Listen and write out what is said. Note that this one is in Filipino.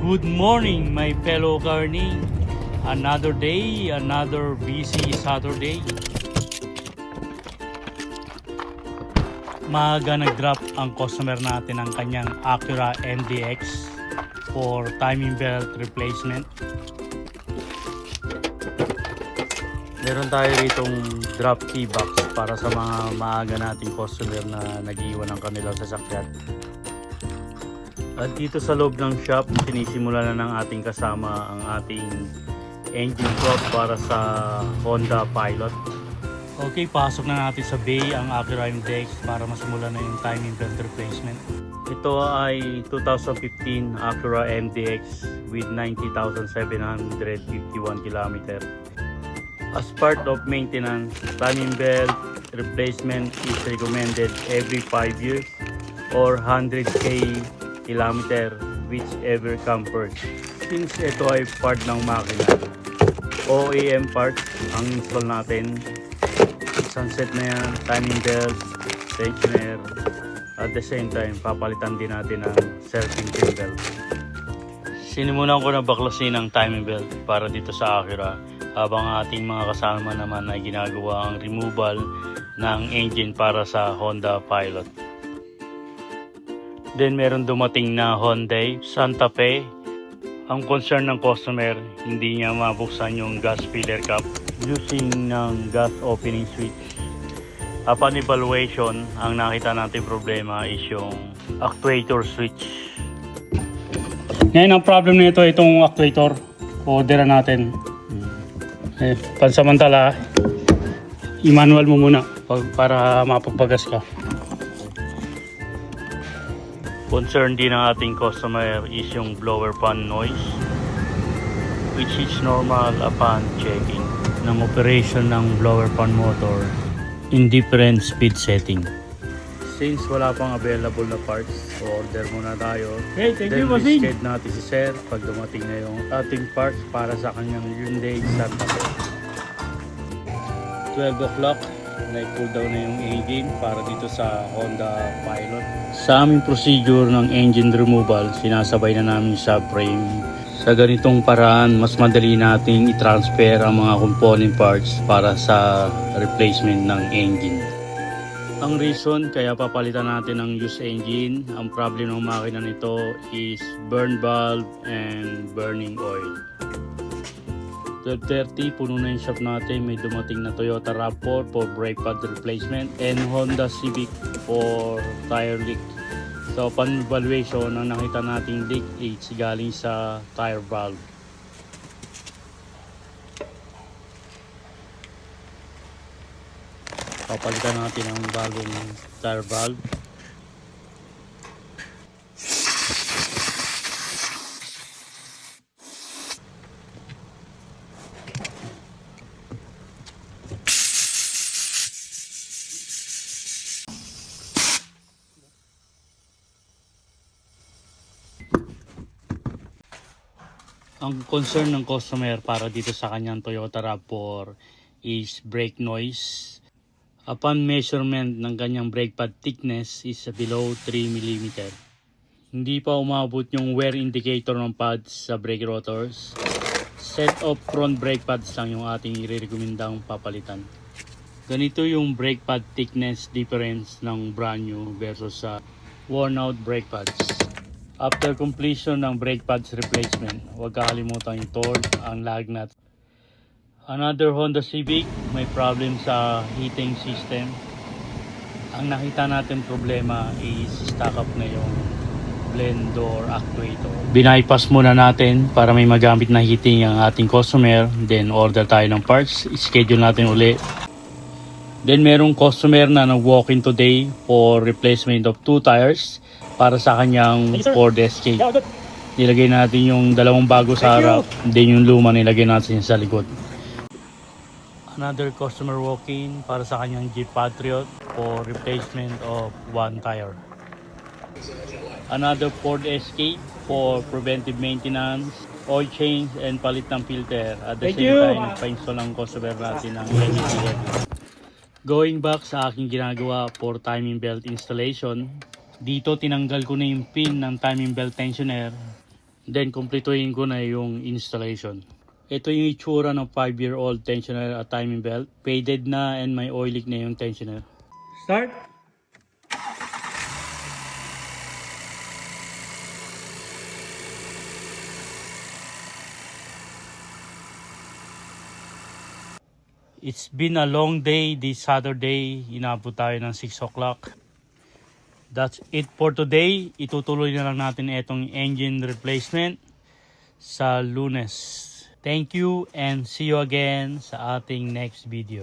Good morning, my fellow Carney. Another day, another busy Saturday. Maaga nag-drop ang customer natin ng kanyang Acura MDX for timing belt replacement. Meron tayo ditong drop key box para sa mga maaga nating customer na nag-iwan ng kanilang sasakyan. At dito sa loob ng shop, sinisimula na ng ating kasama ang ating engine swap para sa Honda Pilot. Okay, pasok na natin sa bay ang Acura MDX para masimula na yung timing belt replacement. Ito ay 2015 Acura MDX with 90,751 km. As part of maintenance, timing belt replacement is recommended every 5 years or 100k kilometer, whichever comes first. Since ito ay part ng makina, OEM parts ang install natin. Sunset na yan, timing belt, tensioner, at the same time papalitan din natin ang serpentine belt. Sinimulan ko na baklasin ang timing belt para dito sa Acura, habang ating mga kasama naman ay ginagawa ang removal ng engine para sa Honda Pilot. Then meron dumating na Hyundai Santa Fe. Ang concern ng customer, hindi niya mabuksan yung gas filler cap using ng gas opening switch. Upon evaluation, ang nakita natin problema is yung actuator switch. Ngayon ang problem nito itong actuator. Orderan natin. Pansamantala, i-manual mo muna para mapagpagas ka. Concern din ng ating customer is yung blower fan noise, which is normal upon checking ng operation ng blower fan motor in different speed setting. Since wala pang available na parts, order muna tayo. Hey, thank you, bossing. Then natin si Sir pag dumating na yung ating parts para sa kanyang Hyundai Santa Fe. 12 o'clock, na-cool down na yung engine para dito sa Honda Pilot. Sa aming procedure ng engine removal, sinasabay na namin subframe. Sa ganitong paraan, mas madali nating i-transfer ang mga component parts para sa replacement ng engine. Ang reason kaya papalitan natin ng used engine, ang problem ng makina nito is burn valve and burning oil. 12:30, puno na yung shop natin. May dumating na Toyota RAV4 for brake pad replacement and Honda Civic for tire leak. So, upon evaluation, ang nakita nating leak is galing sa tire valve. Papalitan natin ang bagong tire valve. Ang concern ng customer para dito sa kanyang Toyota RAV4 is brake noise. Upon measurement ng kanyang brake pad thickness is below 3 mm. Hindi pa umabot yung wear indicator ng pads sa brake rotors. Set of front brake pads lang yung ating i-recommendang papalitan. Ganito yung brake pad thickness difference ng brand new versus sa worn out brake pads. After completion ng brake pads replacement, huwag kakalimutan yung torque, ang lag nut. Another Honda Civic, may problem sa heating system. Ang nakita natin problema is stock up na yung blend door actuator. Bypass muna natin para may magamit na heating ang ating customer. Then order tayo ng parts, schedule natin uli. Then merong customer na nag-walk-in today for replacement of 2 tires para sa kanyang Ford Escape. Nilagay natin yung dalawang bago sa harap, then yung luma nilagay natin sa likod. Another customer walk-in para sa kanyang Jeep Patriot for replacement of 1 tire. Another Ford Escape for preventive maintenance, oil change, and palit ng filter. At the same time, nagpa-install ng customer natin ng LED headlight. Going back sa aking ginagawa for timing belt installation, dito tinanggal ko na yung pin ng timing belt tensioner Then, kumpletuhin ko na yung installation. Ito yung itsura ng 5-year-old tensioner at timing belt. Faded na and may oil leak na yung tensioner. Start! It's been a long day this Saturday. Inabot tayo ng 6 o'clock. That's it for today. Itutuloy na lang natin itong engine replacement sa Lunes. Thank you and see you again sa ating next video.